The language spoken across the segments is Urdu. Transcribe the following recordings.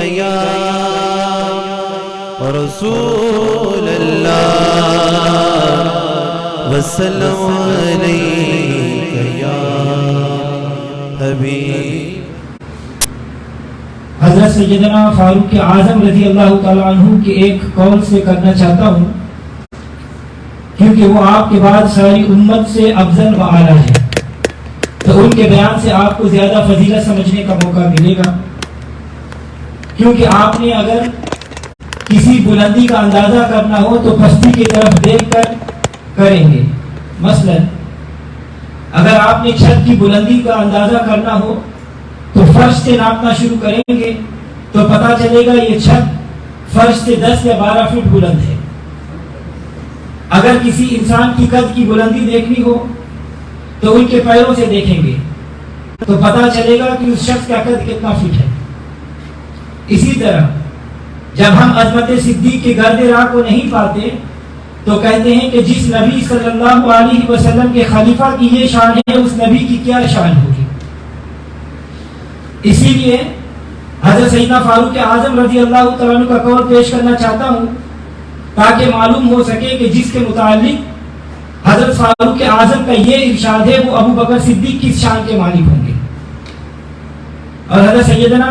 یا رسول اللہ وسلم علیک یا حبیب۔ حضرت سیدنا فاروق اعظم رضی اللہ تعالیٰ عنہ کے ایک قول سے کرنا چاہتا ہوں، کیونکہ وہ آپ کے بعد ساری امت سے افضل و اعلیٰ ہے، تو ان کے بیان سے آپ کو زیادہ فضیلت سمجھنے کا موقع ملے گا، کیونکہ آپ نے اگر کسی بلندی کا اندازہ کرنا ہو تو پستی کی طرف دیکھ کر کریں گے۔ مثلا اگر آپ نے چھت کی بلندی کا اندازہ کرنا ہو تو فرش سے ناپنا شروع کریں گے تو پتا چلے گا یہ چھت فرش سے 10 یا 12 فٹ بلند ہے۔ اگر کسی انسان کی قد کی بلندی دیکھنی ہو تو ان کے پیروں سے دیکھیں گے تو پتا چلے گا کہ اس شخص کا قد کتنا فٹ ہے۔ اسی طرح جب ہم عظمت صدیق کے گرد راہ کو نہیں پاتے تو کہتے ہیں کہ جس نبی صلی اللہ علیہ وسلم کے خلیفہ کی یہ شان ہے اس نبی کی کیا شان ہوگی۔ اسی لیے حضرت سیدنا فاروق اعظم رضی اللہ تعالیٰ عنہ کا قول پیش کرنا چاہتا ہوں تاکہ معلوم ہو سکے کہ جس کے متعلق حضرت فاروق اعظم کا یہ ارشاد ہے وہ ابو بکر صدیق کس شان کے مالک ہوں گے۔ اور حضرت سیدنا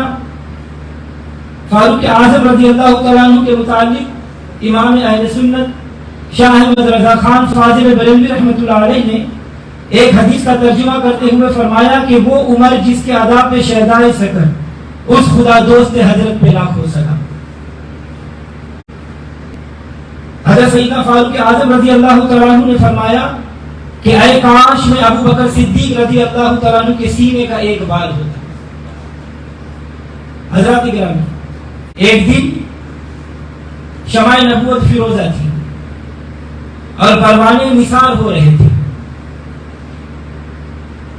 فاروق اعظم رضی اللہ تعالیٰ عنہ کے متعلق امام اہل سنت شاہ احمد رضا خان فاضل بریلوی رحمۃ اللہ علیہ نے ایک حدیث کا ترجمہ کرتے ہوئے فرمایا کہ وہ عمر جس کے ادا پہ شہدائے سکر اس خدا دوست حضرت پہ لاکھ ہو سکا۔ حضرت سیدنا فاروق اعظم رضی اللہ تعالیٰ عنہ نے فرمایا کہ اے کاش میں ابو بکر صدیق رضی اللہ تعالیٰ عنہ کے سینے کا ایک بال ہوتا۔ حضرات گرامی، ایک دن شمع نبوت فیروزہ تھی اور پروانے نثار ہو رہے تھے۔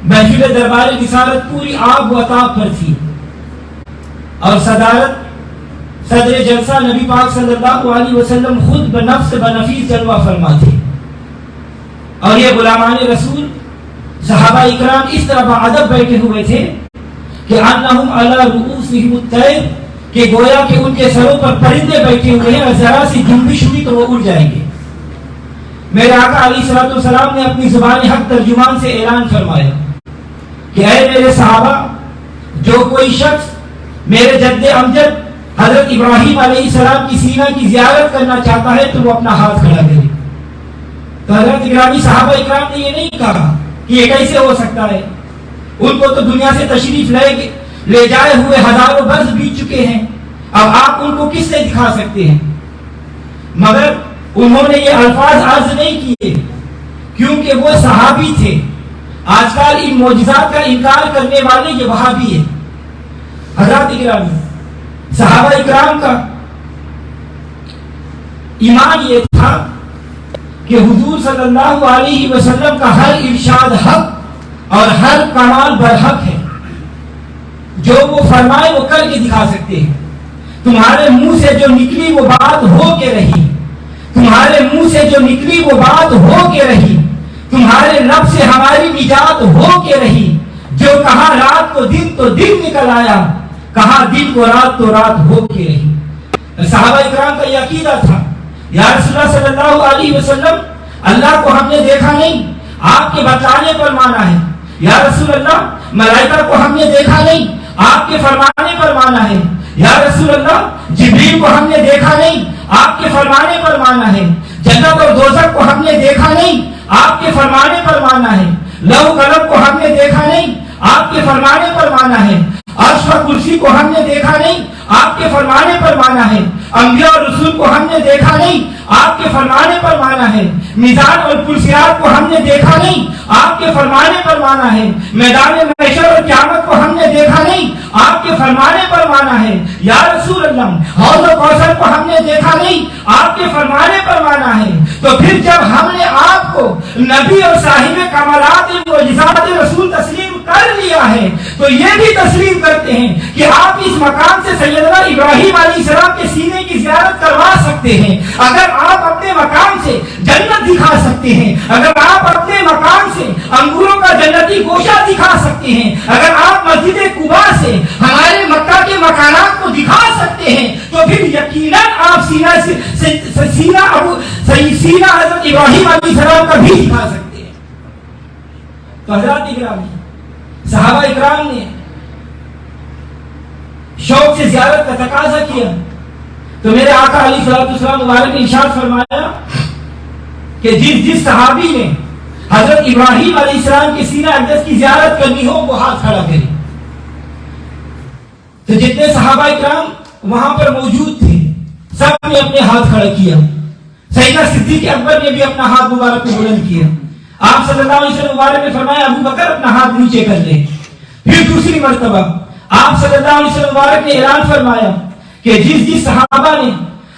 محفل دربار رسالت پوری آب و عطاب پر تھی اور صدارت صدر جلسہ نبی پاک صلی اللہ علیہ وسلم خود بنفس بنفیس جلوہ فرما تھے، اور یہ غلامان رسول صحابہ اکرام اس طرح باادب بیٹھے ہوئے تھے کہ انہم علی رؤوسہم الطیر، کہ گویا کہ ان کے سروں پر پرندے بیٹھے ہوئے ہیں اور ذرا سی جنبش ہوئی تو وہ اڑ جائیں گے۔ میرے آقا علیہ الصلوۃ والسلام نے اپنی زبان حق ترجمان سے اعلان فرمایا کہ اے میرے صحابہ، جو کوئی شخص میرے جد امجد حضرت ابراہیم علیہ السلام کی سینہ کی زیارت کرنا چاہتا ہے تو وہ اپنا ہاتھ کھڑا کرے۔ تو حضرت اکرامی صحابہ اکرام نے یہ نہیں کہا کہ یہ کیسے ہو سکتا ہے، ان کو تو دنیا سے تشریف لے جائے ہوئے ہزاروں برس بیت چکے ہیں، اب آپ ان کو کس سے دکھا سکتے ہیں؟ مگر انہوں نے یہ الفاظ عرض نہیں کیے کیونکہ وہ صحابی تھے۔ آج کل ان معجزات کا انکار کرنے والے یہ وہابی ہیں۔ حضرات اکرامی، صحابہ اکرام کا ایمان یہ تھا کہ حضور صلی اللہ علیہ وسلم کا ہر ارشاد حق اور ہر کمال برحق ہے، جو وہ فرمائے وہ کر کے دکھا سکتے ہیں۔ تمہارے منہ سے جو نکلی وہ بات ہو کے رہی، تمہارے منہ سے جو نکلی وہ بات ہو کے رہی، تمہارے لب سے ہماری نجات ہو کے رہی، جو کہا رات کو دن تو دن نکل آیا، کہا دن کو رات تو رات ہو کے رہی۔ صحابہ اکرام کا یہ عقیدہ تھا، یا رسول اللہ صلی اللہ علیہ وسلم، اللہ کو ہم نے دیکھا نہیں، آپ کے بتانے پر مانا ہے۔ یا رسول اللہ، ملائکہ کو ہم نے دیکھا نہیں، آپ کے فرمانے پر مانا ہے۔ یا رسول اللہ، جبریل کو ہم نے دیکھا نہیں، آپ کے فرمانے پر مانا ہے۔ جنت اور دوزخ کو ہم نے دیکھا نہیں، آپ کے فرمانے پر مانا ہے۔ لوح قلم کو ہم نے دیکھا نہیں، آپ کے فرمانے پر مانا ہے۔ عرش و کرسی کو ہم نے دیکھا نہیں، آپ کے فرمانے پر مانا ہے۔ انبیاء اور رسول کو ہم نے دیکھا نہیں، آپ کے فرمانے پر مانا ہے۔ میزان اور کرسیات کو ہم نے دیکھا نہیں، آپ کے فرمانے پر مانا ہے۔ میدان محشر اور قیامت کو ہم نے دیکھا نہیں، آپ کے فرمانے پر مانا ہے۔ یا رسول اللہ، حوض و کوثر کو ہم نے دیکھا نہیں، آپ کے فرمانے پر مانا ہے۔ تو پھر جب ہم نے آپ کو نبی اور صاحب کمالات معجزات رسول تسلیم کر لیا ہے تو یہ بھی تسلیم کرتے ہیں کہ آپ اس مقام سے سیدنا ابراہیم علیہ السلام کے سینے کی زیارت کروا سکتے ہیں۔ اگر آپ اپنے مقام سے جنت دکھا سکتے ہیں، اگر آپ اپنے مقام سے انگوروں کا جنتی گوشہ دکھا سکتے ہیں، اگر آپ مسجد قباء سے ہمارے مکہ کے مکانات کو دکھا سکتے سینہ حضرت ابراہیم علیہ السلام کا بھی دکھا سکتے ہیں. تو حضرات اکرام صحابہ اکرام نے شوق سے زیارت کا تقاضا کیا تو میرے آقا علیہ السلام مبارک نے ارشاد فرمایا کہ جس صحابی نے حضرت ابراہیم علیہ السلام کے سینہ اقدس کی زیارت کرنی ہو وہ ہاتھ کھڑا کرے. تو جتنے صحابہ اکرام وہاں پر موجود تھے سب نے اپنے ہاتھ کھڑا کیا. سیدنا صدیق اکبر نے بھی اپنا ہاتھ مبارک کو بلند کیا. آپ صلی اللہ علیہ وسلم مبارک نے فرمایا ابو بکر اپنا ہاتھ نیچے کر لے. پھر دوسری مرتبہ آپ صلی اللہ علیہ وسلم مبارک نے اعلان فرمایا کہ جس صحابہ نے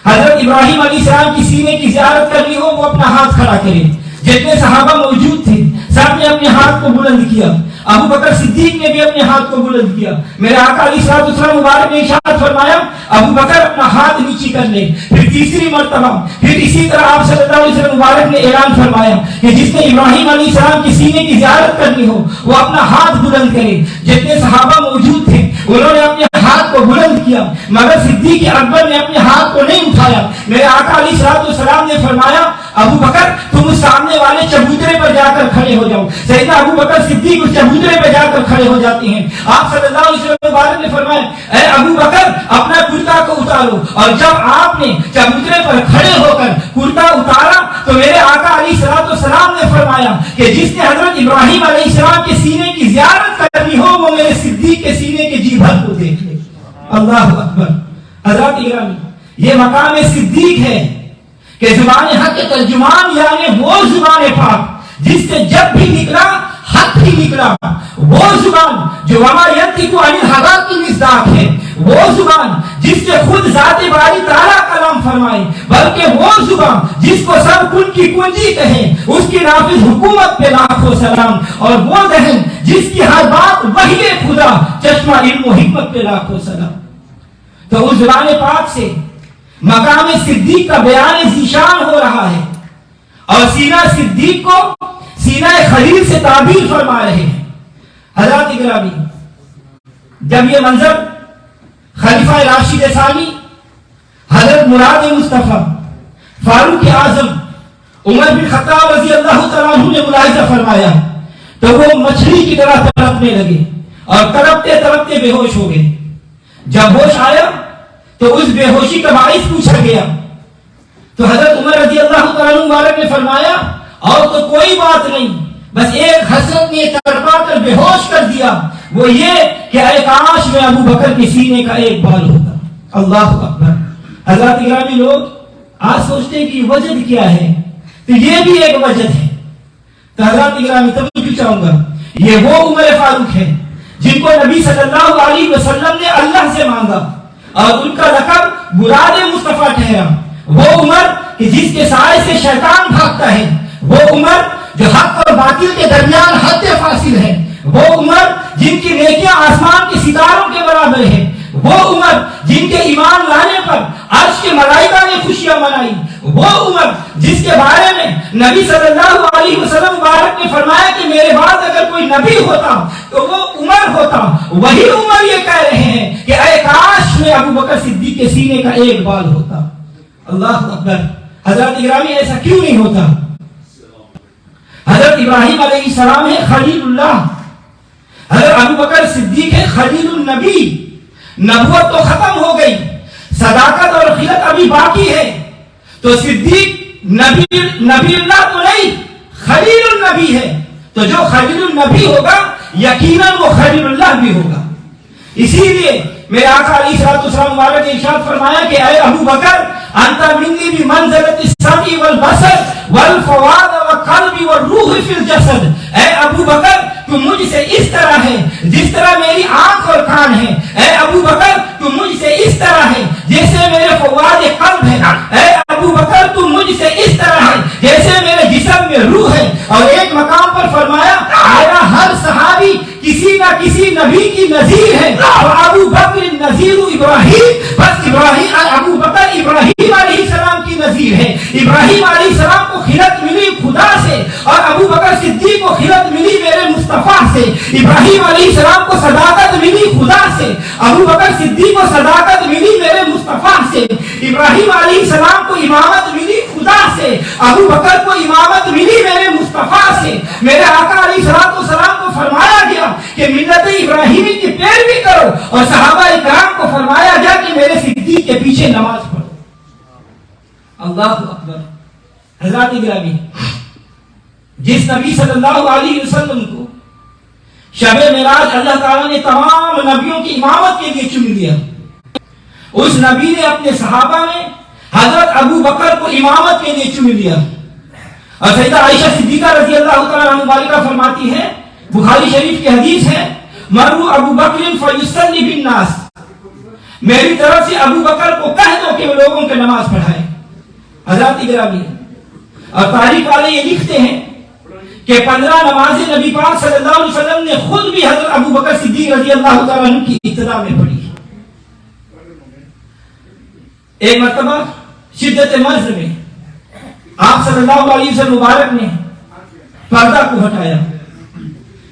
حضرت ابراہیم علیہ السلام کی سینے کی زیارت کرنی ہو وہ اپنا ہاتھ کھڑا کرے. جتنے صحابہ موجود تھے سب نے اپنے ہاتھ کو بلند کیا. ابو بکر صدیق نے بھی اپنے ہاتھ کو بلند کیا. میرے آقا علیہ السلام مبارک نے ارشاد فرمایا ابو بکر اپنا ہاتھ نیچے کر لے. پھر تیسری مرتبہ پھر اسی طرح آپ صلی اللہ علیہ وسلم مبارک نے اعلان فرمایا کہ جس نے ابراہیم علیہ السلام کی سینے کی زیارت کرنی ہو وہ اپنا ہاتھ بلند کرے. جتنے صحابہ موجود تھے انہوں نے اپنے ہاتھ کو بلند کیا مگر صدیق اکبر نے اپنے ہاتھ کو نہیں اٹھایا. میرے آقا علیہ السلام نے فرمایا ابو بکر تم اس سامنے والے چبوترے پر جا کر کھڑے ہو جاؤ. سیدنا ابو بکر صدیق اس چبوترے پر جا کر کھڑے ہو جاتے ہیں. آپ صلی اللہ علیہ وسلم مبارک نے فرمایا اے ابو بکر اپنا کرتا کو اتارو. اور جب آپ نے چبوترے پر کھڑے ہو کر کرتا اتارا تو میرے آقا علیہ السلام نے فرمایا کہ جس نے حضرت ابراہیم علیہ السلام کے سینے کی زیارت کرنی ہو وہ میرے صدیق کے سینے کے جی بھر کو دیکھ لے. اللہ اکبر. حضرات گرامی یہ مقام صدیق ہے کہ زبان حق کے ترجمان یعنی وہ زبان پاک جس سے جب بھی نکلا حق ہی نکلا. وہ زبان جو وما ینطق عن الہوی کی مصداق ہے. وہ زبان جس سے خود ذات باری تعالیٰ کلام فرمائے بلکہ وہ زبان جس کو سب کن کی کنجی کہے اس کی نافذ حکومت پہ لاکھوں سلام. اور وہ ذہن جس کی ہر بات وحی خدا چشمہ علم و حکمت پہ لاکھوں سلام. تو اس زبان پاک سے مقام صدیق کا بیان ذیشان ہو رہا ہے اور سینہ صدیق کو سینہ خلیل سے تعبیر فرما رہے ہیں. حضرات گرامی جب یہ منظر خلیفہ راشد ثانی حضرت مراد مصطفیٰ فاروق اعظم عمر بن خطاب رضی اللہ تعالیٰ عنہ نے ملاحظہ فرمایا تو وہ مچھلی کی طرح تڑپنے لگے اور تڑپتے تڑپتے بے ہوش ہو گئے. جب ہوش آیا تو اس بے ہوشی کا باعث پوچھا گیا تو حضرت عمر رضی اللہ تعالیٰ عنہ مبارک نے فرمایا اور تو کوئی بات نہیں بس ایک حسرت نے تڑپا کر بے ہوش کر دیا وہ یہ کہ اے کاش میں ابو بکر کے سینے کا ایک بال ہوتا. اللہ اکبر. حضرات گرامی لوگ آج سوچتے ہیں کہ وجد کیا ہے تو یہ بھی ایک وجد ہے. تو حضرات گرامی توجہ چاہوں گا یہ وہ عمر فاروق ہے جن کو نبی صلی اللہ علیہ وسلم نے اللہ سے مانگا اور ان کا لقب مراد مصطفیٰ ٹھہرا. وہ عمر کہ جس کے سائے سے شیطان بھاگتا ہے. وہ عمر جو حق اور باطل کے درمیان حد فاصل ہے. وہ عمر جن کی نیکیاں آسمان کے ستاروں کے برابر ہے. وہ عمر جن کے ایمان لانے پر عرش کے ملائکہ نے خوشیاں منائی. وہ عمر جس کے بارے میں نبی صلی اللہ علیہ وسلم مبارک نے فرمایا کہ میرے بعد اگر کوئی نبی ہوتا تو وہ عمر ہوتا. وہی عمر یہ کہہ رہے ہیں کہ اے کاش میں ابو بکر صدیق کے سینے کا ایک بال ہوتا. اللہ اکبر. حضرت گرامی ایسا کیوں نہیں ہوتا؟ حضرت ابراہیم علیہ السلام ہے خلیل اللہ. حضرت ابو بکر صدیق ہے خلیل النبی. نبوت تو ختم ہو گئی صداقت اور خلت ابھی باقی ہے. تو صدیق نبی اللہ تو نہیں خلیل النبی ہے. تو جو خلیل النبی ہوگا یقیناً وہ خلیل اللہ بھی ہوگا. اسی لیے میرے آقا علیہ السلام مبارک نے ارشاد فرمایا کہ اے ابو بکر انت منی بمنزلۃ السمع والبصر والفؤاد والقلب والروح فی الجسد. اے ابو بکر تم مجھ سے اس طرح ہے جس طرح میری آنکھ اور کان ہے. اے ابو بکر تم مجھ سے اس طرح ہے جیسے میرے فؤاد قلب ہے. اے ابو بکر تم مجھ سے اس طرح ہے جیسے میرے جسم میں روح ہے. اور ایک مقام پر فرمایا میرا ہر صحابی کسی نہ کسی نبی کی نظیر ہے. اور ابو بکر نظیر ابراہیم بس ابو بکر ابراہیم علیہ السلام کی نظیر ہے. ابراہیم علیہ السلام کو خلت ملی خدا سے اور ابو بکر صدیق کو خلت ملی میرے مصطفیٰ سے. ابراہیم علیہ السلام کو صداقت ملی خدا سے ابو بکر صدیق کو صداقت ملی میرے مصطفیٰ سے، ابراہیم علیہ السلام کو امامت ملی خدا سے، ابو بکر کو امامت ملی میرے مصطفیٰ سے۔ میرے آقا علیہ السلام کو فرمایا گیا کہ ملت ابراہیمی کی پیروی کرو، اور صحابہ اکرام کو فرمایا گیا کہ میرے صدیق کے پیچھے نماز پڑھو۔ اللہ اکبر۔ حضرات گرامی، جس نبی صلی اللہ علیہ وسلم کو شب معراج اللہ تعالیٰ نے تمام نبیوں کی امامت کے لیے چن لیا، اس نبی نے اپنے صحابہ میں حضرت ابو بکر کو امامت کے لیے چن لیا۔ اور سیدہ عائشہ صدیقہ رضی اللہ تعالیٰ عنہ مالکہ فرماتی ہے، بخاری شریف کی حدیث ہے، مروا ابو بکر فیصلی بالناس، میری طرف سے ابو بکر کو کہہ دو کہ وہ لوگوں کے نماز پڑھائے۔ حضرات گرامی، اور تاریخ والے یہ لکھتے ہیں کہ 15 نمازیں نبی پاک صلی اللہ علیہ وسلم نے خود بھی حضرت ابو بکر صدیق رضی اللہ تعالیٰ عنہ کی ابتدا میں پڑھی۔ ایک مرتبہ شدت مرض میں آپ صلی اللہ علیہ وسلم مبارک نے پردہ کو ہٹایا،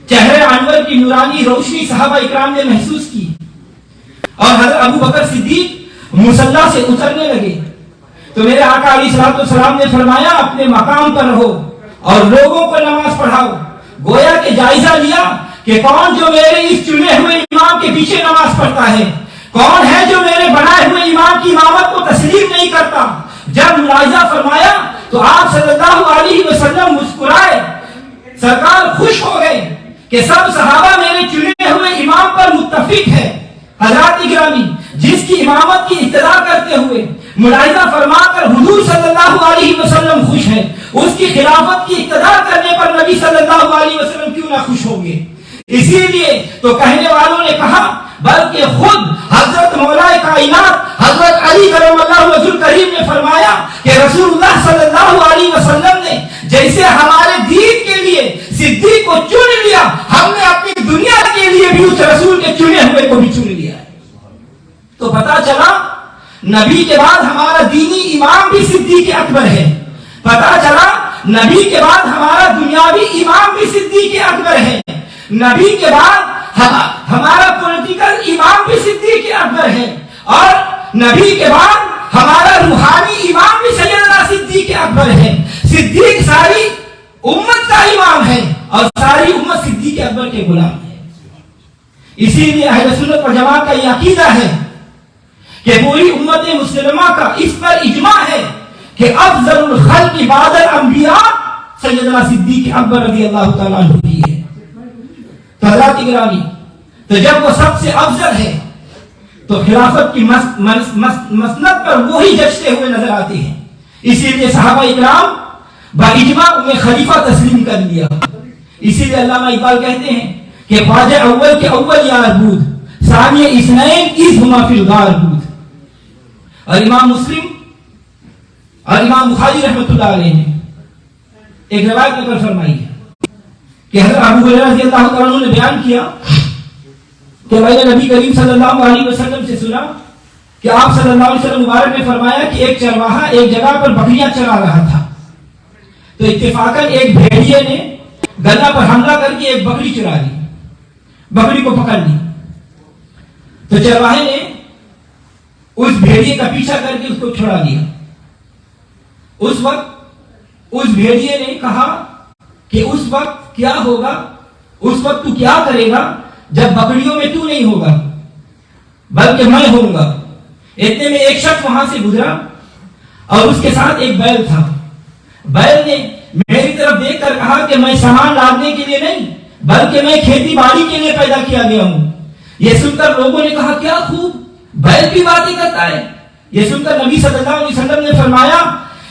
چہرے انور کی نورانی روشنی صحابہ اکرام نے محسوس کی، اور حضرت ابو بکر صدیق مصلی سے اترنے لگے تو میرے آقا علیہ السلام نے فرمایا اپنے مقام پر رہو اور لوگوں کو نماز پڑھاؤ۔ گویا کہ جائزہ لیا کہ کون جو میرے اس چنے ہوئے امام کے پیچھے نماز پڑھتا ہے، کون ہے جو میرے بنائے ہوئے امام کی امامت کو تسلیم نہیں کرتا۔ جب ملاحظہ فرمایا تو آپ صلی اللہ علیہ وسلم مسکرائے، سرکار خوش ہو گئے کہ سب صحابہ میرے چنے ہوئے امام پر متفق ہے۔ حضرات گرامی، جس کی امامت کی ابتدا کرتے ہوئے ملاحظہ فرما کر حضور صلی اللہ علیہ وسلم خوش ہے، اس کی خلافت کی ابتدا کرنے پر نبی صلی اللہ علیہ وسلم کیوں نہ خوش ہوں گے؟ اسی لیے تو کہنے والوں نے کہا بلکہ خود حضرت مولا کائنات حضرت علی کرم اللہ وجہ کریم نے فرمایا کہ رسول اللہ صلی اللہ علیہ وسلم نے جیسے ہمارے دین کے لیے صدیق کو چن لیا، ہم نے اپنی دنیا کے لیے بھی اس رسول کے چنے ہوئے کو بھی چن لیا ہے۔ تو پتا چلا نبی کے بعد ہمارا دینی امام بھی صدیق اکبر ہے، پتا چلا نبی کے بعد ہمارا دنیاوی امام بھی صدیق اکبر ہے، نبی کے بعد ہمارا پولیٹیکل امام بھی صدیق اکبر ہے، اور نبی کے بعد ہمارا روحانی امام بھی سیدنا صدیق اکبر ہے۔ صدیق ساری امت کا امام ہے اور ساری امت صدیق اکبر کے غلام ہے۔ اسی لیے اہل سنت و جماعت کا یہ عقیدہ ہے کہ پوری امت مسلمہ کا اس پر اجماع ہے کہ افضل الخلق بعد الانبیاء سیدنا صدیق اکبر رضی اللہ تعالیٰ عنہ ہی ہے۔ تو حضرات گرامی، تو جب وہ سب سے افضل ہے تو خلافت کی مسند پر وہی جچتے ہوئے نظر آتے ہیں۔ اسی لیے صحابہ اکرام باجماع انہیں خلیفہ تسلیم کر لیا۔ اسی لیے علامہ اقبال کہتے ہیں کہ خواجہ اول کے اول یار بود، ثانی اثنین اذ ہما فی الغار بود۔ اور امام مسلم اور امام بخاری رحمۃ اللہ علیہ نے ایک روایت نقل فرمائی ہے کہ حضرت ابو ہریرہ رضی اللہ تعالیٰ عنہ نے بیان کیا کہ میں نے نبی کریم صلی اللہ علیہ وسلم سے سنا کہ آپ صلی اللہ علیہ وسلم مبارک نے فرمایا کہ ایک چرواہا ایک جگہ پر بکریاں چرا رہا تھا، تو اتفاقاً ایک بھیڑیے نے گلا پر حملہ کر کے ایک بکری چرا لی، بکری کو پکڑ لی۔ تو چرواہے نے اس بھیڑیے کا پیچھا کر کے اس کو چھڑا دیا۔ اس وقت اس بھیڑیے نے کہا کہ اس وقت کیا ہوگا، اس وقت تو کیا کرے گا جب بکریوں میں تو نہیں ہوگا بلکہ میں ہوں گا۔ اتنے میں ایک شخص وہاں سے گزرا اور اس کے ساتھ ایک بیل تھا۔ بیل نے میری طرف دیکھ کر کہا کہ میں سامان لادنے کے لیے نہیں بلکہ میں کھیتی باڑی کے لیے پیدا کیا گیا ہوں۔ یہ سن کر لوگوں نے کہا کیا خوب، بیل بھی باتیں کرتا ہے۔ یہ سن کر نبی صلی اللہ علیہ وسلم نے فرمایا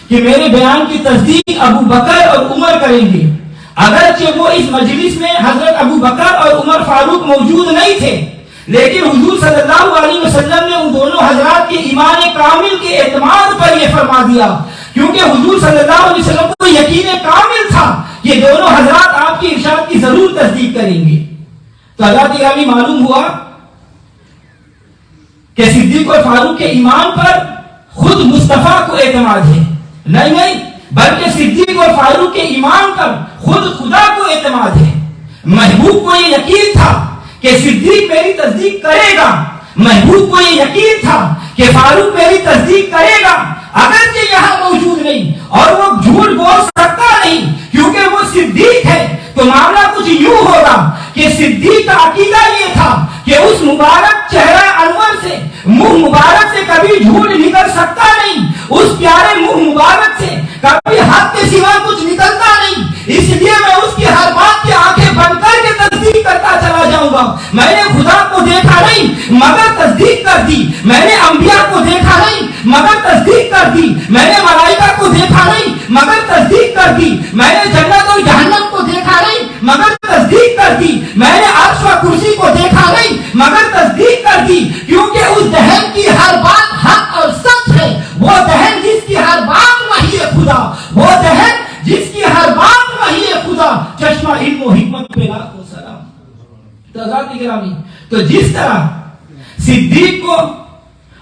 کہ میرے بیان کی تصدیق ابو بکر اور عمر کریں گے۔ اگرچہ وہ اس مجلس میں حضرت ابو بکر اور عمر فاروق موجود نہیں تھے، لیکن حضور صلی اللہ علیہ وسلم نے ان دونوں حضرات کے ایمان کامل کے اعتماد پر یہ فرما دیا، کیونکہ حضور صلی اللہ علیہ وسلم کو یقین کامل تھا یہ دونوں حضرات آپ کی ارشاد کی ضرور تصدیق کریں گے۔ تو حضرات گرامی، معلوم ہوا کہ صدیق اور فاروق کے ایمان پر خود مصطفیٰ کو اعتماد ہے، نہیں بلکہ صدیق اور فاروق کے ایمان پر خود خدا کو اعتماد ہے۔ محبوب کو یہ یقین تھا کہ صدیق میری تصدیق کرے گا، محبوب کو یہ یقین تھا کہ فاروق میری تصدیق کرے گا اگرچہ یہاں موجود نہیں، اور وہ جھوٹ بول سکتا نہیں کیونکہ وہ صدیق ہے۔ تو معاملہ کچھ یوں ہوگا کہ صدیق کا عقیدہ یہ تھا کہ اس مبارک چہرہ انور سے، منہ مبارک سے کبھی جھوٹ نکل سکتا نہیں، اس پیارے منہ مبارک سے کبھی حق کے سوا کچھ نکلتا نہیں، اس لیے میں اس کی ہر بات کی آنکھیں بند کر کے تصدیق کرتا چلا جاؤں گا۔ میں نے خدا کو دیکھا نہیں مگر تصدیق کر دی، میں نے انبیاء کو دیکھا نہیں مگر تصدیق کر دی، میں نے ملائکہ کو دیکھا نہیں مگر تصدیق کر دی، میں نے جنت اور جہنم کو دیکھا نہیں مگر تصدیق کر دی، میں نے عرش و کرسی کو دیکھا نہیں مگر تصدیق کر دی، کیونکہ اس دہن کی ہر بات حق اور سچ ہے، وہ دہن جس کی ہر بات وحی خدا، وہ دہن جس کی ہر بات وحی خدا، چشمہ علم و حکمت پہ لاکھوں سلام۔ تو حضرات گرامی، تو جس طرح صدیق کو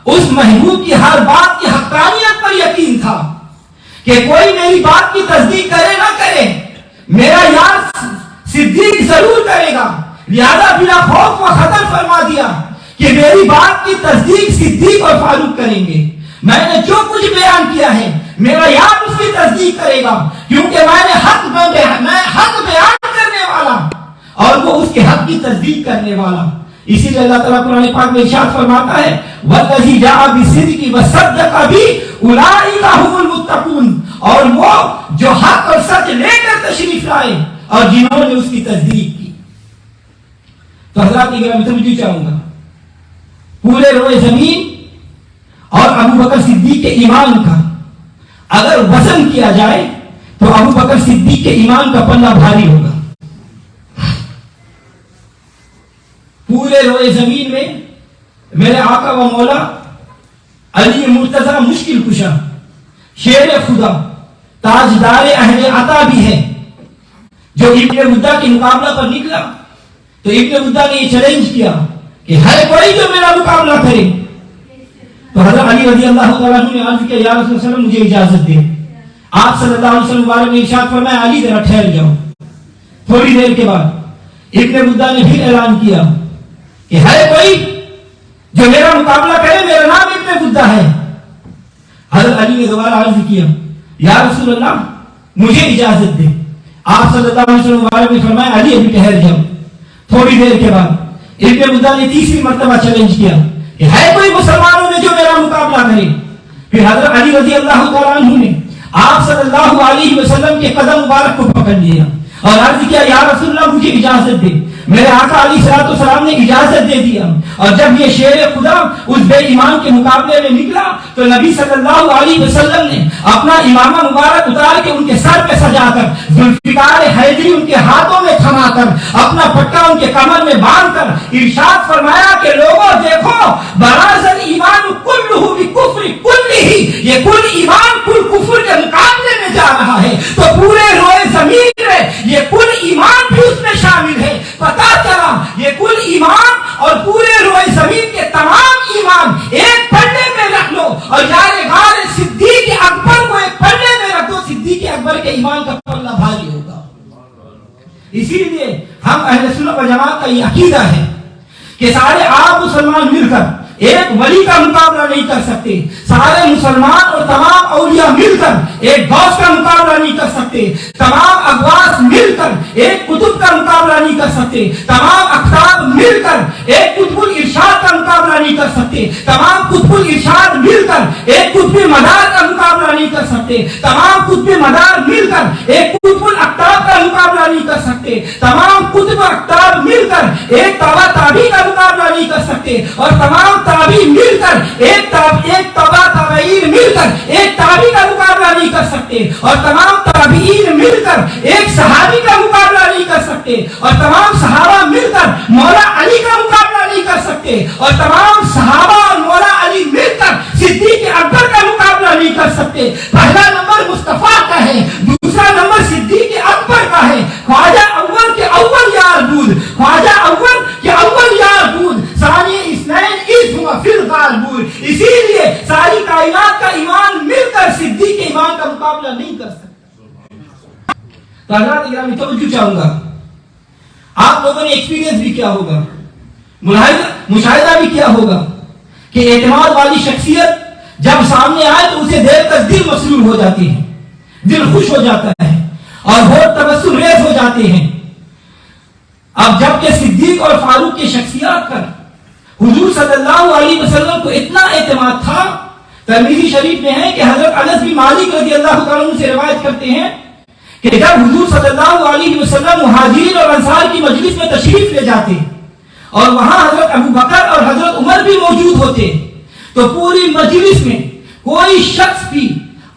اس محبوب کی ہر بات کی حقانیت پر یقین تھا کہ کوئی میری بات کی تصدیق کرے نہ کرے، میرا یار صدیق ضرور کرے گا، لہذا بلا خوف و خطر فرما دیا کہ میری بات کی تصدیق صدیق اور فاروق کریں گے۔ میں نے جو کچھ بیان کیا ہے میرا یار اس کی تصدیق کرے گا، کیونکہ میں حق بیان کرنے والا اور وہ اس کے حق کی تصدیق کرنے والا۔ اسی لیے اللہ تعالیٰ قرآن پاک میں ارشاد فرماتا ہے وَالَّذِي جَاءَ بِالصِّدْقِ وَصَدَّقَ بِهِ أُولَٰئِكَ هُمُ الْمُتَّقُونَ، اور وہ جو حق اور سچ لے کر تشریف لائے اور جنہوں نے اس کی تصدیق کی۔ تو حضرات گرامی توجہ چاہوں گا، پورے روئے زمین اور ابو بکر صدیق کے ایمان کا اگر وزن کیا جائے تو ابو بکر صدیق کے ایمان کا پلہ بھاری ہوگا۔ پورے روئے زمین میں میرے آقا و مولا علی مرتضی مشکل کشا، شیر خدا، تاجدار اہل عطا بھی ہے، جو ابن مدہ کے مقابلہ پر نکلا تو ابن مدہ نے یہ چیلنج کیا کہ ہے کوئی جو میرا مقابلہ کرے؟ تو حضرت علی رضی اللہ تعالیٰ عنہ نے عرض کیا یا رسول اللہ صلی اللہ علیہ وسلم مجھے اجازت دے۔ آپ صلی اللہ علیہ وسلم نے ارشاد فرمایا علی ذرا ٹھہر جاؤ۔ تھوڑی دیر کے بعد ابن مدہ نے پھر اعلان کیا کہ ہے کوئی جو میرا مقابلہ کرے؟ میرا نام ابن مدہ ہے۔ حضرت علی نے دوبارہ عرض کیا یا رسول اللہ مجھے اجازت دے۔ آپ صلی اللہ علیہ وسلم نے فرمایا علی ابھی ٹھہر جاؤ۔ تھوڑی دیر کے بعد ابن مدہ نے تیسری مرتبہ چیلنج کیا کہ ہے کوئی مسلمانوں میں جو میرا مقابلہ کرے؟ پھر حضرت علی رضی اللہ تعالیٰ عنہ نے آپ صلی اللہ علیہ وسلم کے قدم مبارک کو پکڑ لیا اور عرض کیا یا رسول اللہ مجھے اجازت دے۔ میرے آقا علیہ الصلوۃ والسلام نے اجازت دے دیا، اور جب یہ شیر خدا اس بے ایمان کے مقابلے میں نکلا تو نبی صلی اللہ علیہ وسلم نے اپنا امامہ مبارک اتار کے ان کے سر پہ سجا کر، ذوالفقار حیدری ان کے ہاتھوں میں تھما کر، اپنا پٹکا ان کے کمر میں باندھ کر ارشاد فرمایا کہ لوگوں دیکھو براز الایمان کلہ بکفر کلہ، یہ کل ایمان کل کفر کے مقابلے میں جا رہا ہے، تو پورے روئے زمین میں یہ کل ایمان بھی اس میں شامل ہے۔ پتا چلا یہ کل ایمان اور پورے روئے زمین کے تمام ایمان ایک پلڑے میں رکھ لو اور یار غار صدیق اکبر کو ایک پلڑے میں رکھ دو، صدیق اکبر کے ایمان کا پلہ بھاری ہوگا۔ اسی لیے ہم اہل سنت و جماعت کا یہ عقیدہ ہے کہ سارے عام مسلمان مل کر ایک ولی کا مقابلہ نہیں کر سکتے، سارے مسلمان اور تمام اولیاء مل کر ایک غوث کا مقابلہ نہیں کر سکتے، تمام اغواث مل کر ایک قطب کا مقابلہ نہیں کر سکتے، تمام اقطاب مل کر ایک قطب الارشاد کا مقابلہ نہیں کر سکتے، تمام قطب الارشاد مل کر ایک قطب مدار کا مقابلہ نہیں کر سکتے، تمام قطب مدار مل کر ایک قطب الاقطاب کا مقابلہ نہیں کر سکتے، تمام قطب اقطاب مل کر ایک تابع تابعی کا مقابلہ نہیں کر سکتے، اور تمام تابعی مل کر ایک تابع تابعین مل کر ایک تابعی کا مقابلہ نہیں کر سکتے، اور تمام تابعین مل کر ایک صحابی کا مقابلہ نہیں کر سکتے، اور تمام صحابہ مل کر مولا علی کا مقابلہ نہیں کر سکتے، اور تمام صحابہ اور مولا علی مل کر صدیق اکبر کا مقابلہ نہیں کر سکتے۔ پہلا نمبر مصطفیٰ کا ہے، دوسرا نمبر صدیق اکبر کا ہے۔ خواجہ اول کے اول یار بود، خواجہ اول کے اول یار بود، ثانی اثنین اذ ہوا فی الغار بود۔ اسی لیے ساری کائنات کا ایمان مل کر صدیق کے ایمان کا مقابلہ نہیں کر سکتا۔ تو حضرات گرامی توجہ چاہوں گا، آپ لوگوں نے ایکسپیرینس بھی کیا ہوگا، مشاہدہ بھی کیا ہوگا کہ اعتماد والی شخصیت جب سامنے آئے تو اسے دیکھ کر دل مسرور ہو جاتی ہے، دل خوش ہو جاتا ہے اور ہونٹ تبسم ریز ہو جاتے ہیں۔ اب جبکہ صدیق اور فاروق کی شخصیات پر حضور صلی اللہ علیہ وسلم کو اتنا اعتماد تھا، ترمذی شریف میں ہے کہ حضرت انس بن مالک رضی اللہ تعالیٰ عنہ سے روایت کرتے ہیں کہ جب حضور صلی اللہ علیہ وسلم مہاجرین اور انصار کی مجلس میں تشریف لے جاتے اور وہاں حضرت ابو بکر اور حضرت عمر بھی موجود ہوتے تو پوری مجلس میں کوئی شخص بھی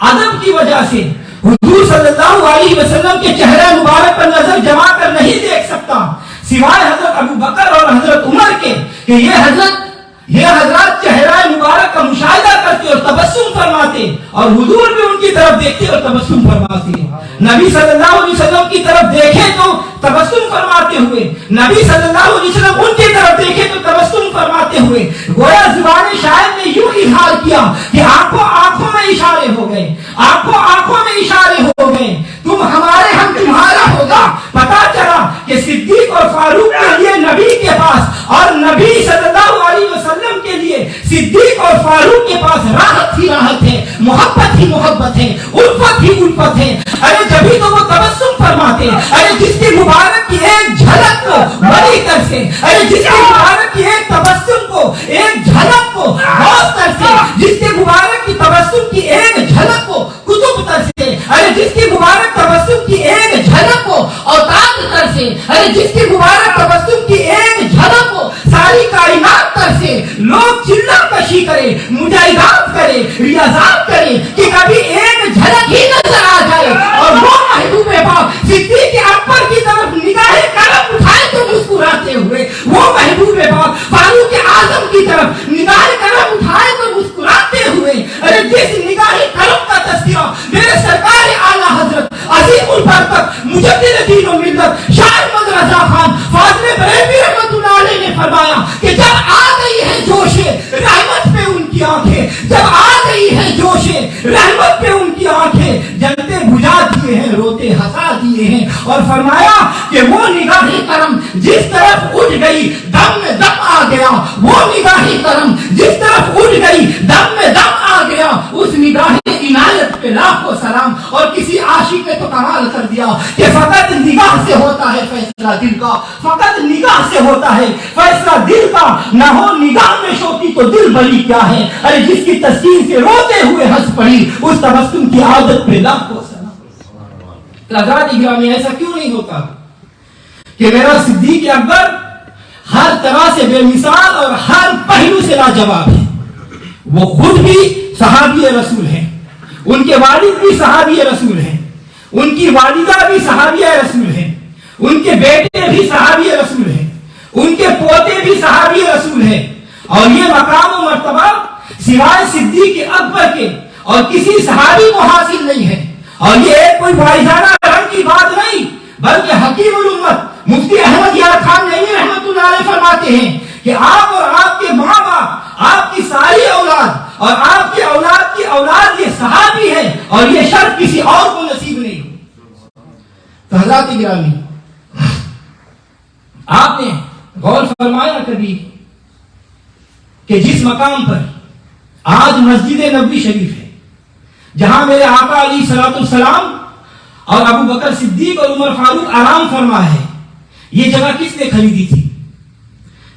ادب کی وجہ سے حضور صلی اللہ علیہ وسلم کے چہرے مبارک پر نظر جما کر نہیں دیکھ سکتا سوائے حضرت ابو بکر اور حضرت عمر کے کہ یہ حضرات چہرہ مبارک کا مشاہدہ کرتے اور تبسم فرماتے اور حضور بھی ان کی طرف دیکھتے اور تبسم فرماتے۔ نبی صلی اللہ علیہ وسلم کی طرف دیکھے تو تبسم فرماتے ہوئے، نبی صلی اللہ علیہ وسلم ان کی طرف دیکھے تو تبسم فرماتے ہوئے، گویا زبان شاعر نے یوں اظہار کیا کہ آنکھوں میں اشارے ہو گئے، آنکھوں میں اشارے ہو گئے، تم ہمارے ہم تمہارا ہوگا۔ پتا چلا کہ صدیق اور فاروق کے لیے نبی کے پاس اور نبی صلی اللہ علیہ وسلم کے لیے صدیق اور فاروق کے پاس راحت ہی راحت ہے، محبت ہی محبت ہے، الفت ہی الفت ہے۔ ارے جبھی تو وہ تبسم فرماتے، ارے جس کی مبارک کی ایک جھلک کو بڑی کر سے، ارے جس کی مبارک کی ایک تبسم کو، ایک جھلک کو غوث کر سے، جس کی مبارک کی تبسم کی ایک جھلک کو کتب تر سے، ارے جس کی مبارک تبسم کی ایک جھلک کو اوتاد تر سے، ارے جس کی مبارک تبسم کی ایک جھلک کو ساری کائنات تر سے لوگ چلا کشی کرے، مجاہدات کرے، ریاضات کرے کہ کبھی ایک جھلک ہی نظر آ جائے اور وہ محبوب پاک صدیق اکبر کی طرف نگاہ کرم اٹھائے تو مسکراتے ہوئے، وہ محبوب پاک فاروق اعظم کی طرف نگاہ کرم اٹھائے تو مسکراتے ہوئے، ارے جس نگاہ کرم کا تذکرہ میرے سرکار اعلیٰ حضرت عظیم البرکت مجدد دین و ملت شاہ احمد رضا خان فاضل بریلوی رحمۃ اللہ علیہ نے فرمایا کہ جب آ گئی ہے جوش رحمت پہ ان کی آنکھیں، جب آ گئی ہے جوش رحمت پہ ان کی آنکھیں، جلتے بجھا دیے ہیں، روتے ہنسا دیے ہیں، اور فرمایا کہ وہ نگاہ کرم جس طرف اٹھ گئی دم میں دم آ گیا، وہ نگاہ کرم جس طرف اٹھ گئی دم میں دم آ گیا، اس نگاہ عنایت پہ لاکھوں سلام۔ اور کسی عاشق نے تو کمال کر دیا کہ فقط نگاہ سے ہوتا ہے فیصلہ دل کا، فقط نگاہ سے ہوتا ہے فیصلہ دل کا، نہ ہو نگاہ میں شوقی تو دل بلی کیا ہے۔ ارے جس کی تسکین سے روتے ہوئے ہنس پڑی اس تبسم کی عادت پہ لاکھوں سلام۔ حضرات گرامی ایسا کیوں نہیں ہوتا کہ میرا صدیق اکبر ہر طرح سے بے مثال اور ہر پہلو سے لاجواب ہے، وہ خود بھی صحابی رسول ہیں، ان کے والد بھی صحابی رسول ہیں، ان کی والدہ بھی صحابی رسول ہیں، ان کے بیٹے بھی صحابی رسول ہیں، ان کے پوتے بھی صحابی رسول ہیں، اور یہ مقام و مرتبہ سوائے صدیق اکبر کے اور کسی صحابی کو حاصل نہیں ہے۔ اور یہ ایک کوئی وائزانہ رنگ کی بات نہیں بلکہ حکیم الامت مفتی احمد یار خان نعیمی رحمۃ اللہ علیہ فرماتے ہیں کہ آپ اور آپ کے ماں باپ، آپ کی ساری اولاد اور آپ کی اولاد کی اولاد یہ صحابی ہے، اور یہ شرط کسی اور کو نصیب نہیں۔ تو حضرات گرامی، آپ نے غور فرمایا کبھی کہ جس مقام پر آج مسجد نبوی شریف ہے، جہاں میرے آقا علیہ الصلوۃ والسلام اور ابو بکر صدیق اور عمر فاروق آرام فرما ہے، یہ جگہ کس نے خریدی تھی؟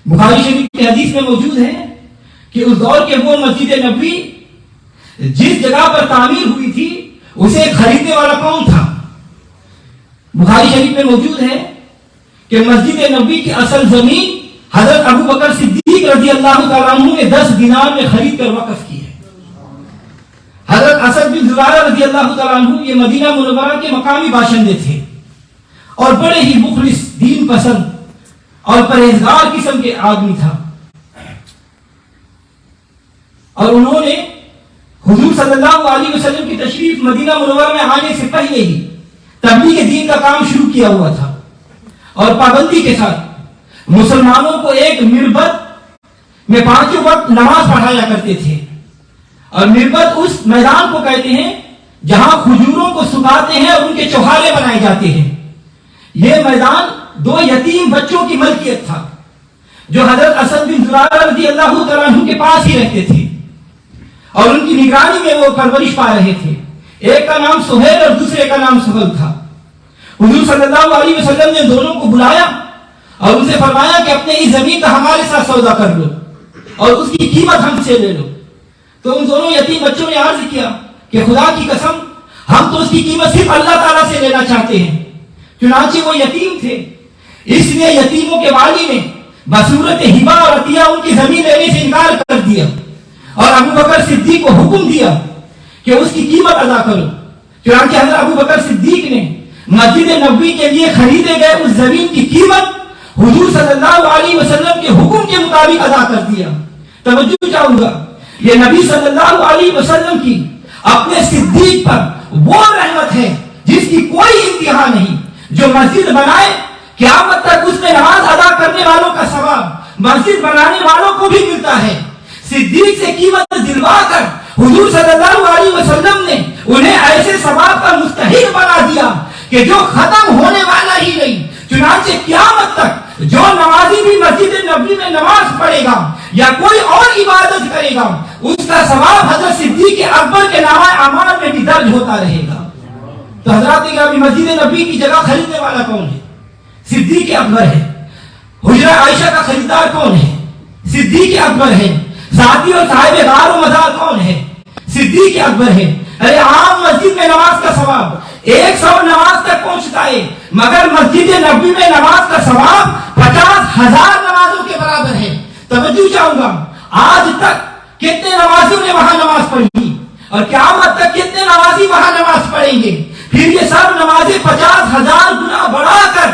بخاری شریف کی حدیث میں موجود ہے کہ اس دور کے وہ مسجد نبوی جس جگہ پر تعمیر ہوئی تھی اسے خریدنے والا کون تھا؟ بخاری شریف میں موجود ہے کہ مسجد نبوی کی اصل زمین حضرت ابو بکر صدیق رضی اللہ تعالیٰ عنہ نے 10 دینار میں خرید کر وقف کی ہے۔ حضرت اسد بن زرارہ رضی اللہ تعالیٰ عنہ یہ مدینہ منورہ کے مقامی باشندے تھے اور بڑے ہی مخلص، دین پسند اور پرہیزگار قسم کے آدمی تھا، اور انہوں نے حضور صلی اللہ علیہ وسلم کی تشریف مدینہ منورہ میں آنے سے پہلے ہی تبلیغ دین کا کام شروع کیا ہوا تھا، اور پابندی کے ساتھ مسلمانوں کو ایک مربت میں 5 وقت نماز پڑھایا کرتے تھے۔ اور مربت اس میدان کو کہتے ہیں جہاں کھجوروں کو سکھاتے ہیں اور ان کے چوہارے بنائے جاتے ہیں۔ یہ میدان 2 یتیم بچوں کی ملکیت تھا۔ جو حضرت اسد بن زرارہ رضی اللہ تعالیٰ عنہ کے پاس ہی رہتے تھے اور ان کی نگرانی میں وہ پرورش پا رہے تھے. ایک کا نام سہیل اور دوسرے کا نام سہل تھا. حضور صلی اللہ علیہ وسلم نے دونوں کو بلایا اور ان سے فرمایا کہ اپنے اس زمین کا ہمارے ساتھ سودا کر لو اور اس کی قیمت ہم سے لے لو. تو ان دونوں یتیم بچوں نے عرض کیا کہ خدا کی قسم ہم تو اس کی قیمت صرف اللہ تعالیٰ سے لینا چاہتے ہیں. چنانچہ وہ یتیم تھے، اس لیے یتیموں کے والی نے بصورت ہبہ اور عطیہ ان کی زمین لینے سے انکار کر دیا اور ابو بکر صدیق کو حکم دیا کہ اس کی قیمت ادا کرو. چنانچہ حضرت ابو بکر صدیق نے مسجد نبوی کے لیے خریدے گئے اس زمین کی قیمت حضور صلی اللہ علیہ وسلم کے حکم کے مطابق ادا کر دیا. توجہ چاہوں گا، یہ نبی صلی اللہ علیہ وسلم کی اپنے صدیق پر وہ رحمت ہے جس کی کوئی انتہا نہیں. جو مسجد بنائے قیامت تک اس میں نماز ادا کرنے والوں کا ثواب مسجد بنانے والوں کو بھی ملتا ہے. صدیق سے قیمت دلوا کر حضور صلی اللہ علیہ وسلم نے انہیں ایسے ثواب کا مستحق بنا دیا کہ جو ختم ہونے والا ہی نہیں. چنانچہ قیامت تک جو نمازی بھی مسجد نبوی میں نماز پڑھے گا یا کوئی اور عبادت کرے گا اس کا ثواب حضرت صدیق اکبر کے نامہ اعمال میں بھی درج ہوتا رہے گا. تو حضرات ابھی مسجد نبوی کی جگہ خریدنے والا کون ہے؟ صدیق اکبر ہے. حجرہ عائشہ کا خریدار کون ہے؟ صدیق اکبر ہے. ذاتی اور صاحب غار و مزار کون ہے؟ صدیق اکبر ہے. ارے عام مسجد میں نماز کا ثواب 100 نماز تک پہنچتا ہے، مگر مسجد نبوی میں نماز کا ثواب 50,000 نمازوں کے برابر ہے. توجہ چاہوں گا، آج تک کتنے نمازیوں نے وہاں نماز پڑھی اور قیامت تک کتنے نمازی وہاں نماز پڑھیں گے؟ پھر یہ سب نمازیں 50,000 گنا بڑھا کر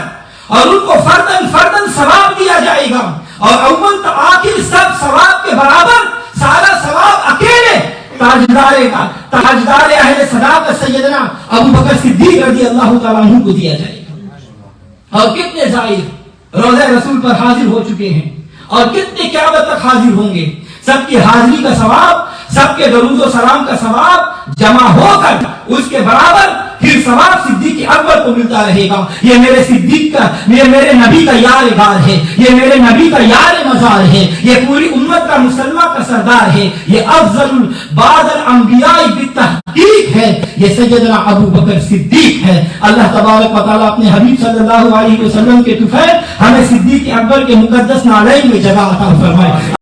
اور ان کو فردن فردن ثواب دیا جائے گا اور اول تو آخر سب ثواب کے برابر سارا ثواب اکیلے تاجدار اہل صداقت سیدنا ابو بکر صدیق رضی اللہ تعالیٰ عنہ کو دیا جائے گا. اور کتنے زائر روضہ رسول پر حاضر ہو چکے ہیں اور کتنے قیامت تک حاضر ہوں گے. سب کی حاضری کا ثواب، سب کے درود و سلام کا ثواب جمع ہو کر اس کے برابر پھر ثواب صدیق اکبر کو ملتا رہے گا. یہ میرے صدیق کا، یہ میرے نبی کا یار غار ہے، یہ میرے نبی کا یار مزار ہے، یہ پوری امت کا مسلمہ کا سردار ہے، یہ افضل بعد الانبیاء بالتحقیق ہے، یہ سیدنا ابو بکر صدیق ہے. اللہ تبارک و تعالیٰ اپنے حبیب صلی اللہ علیہ وسلم کے طفیل ہمیں صدیق اکبر کے مقدس نالین میں جگہ عطا فرمائے.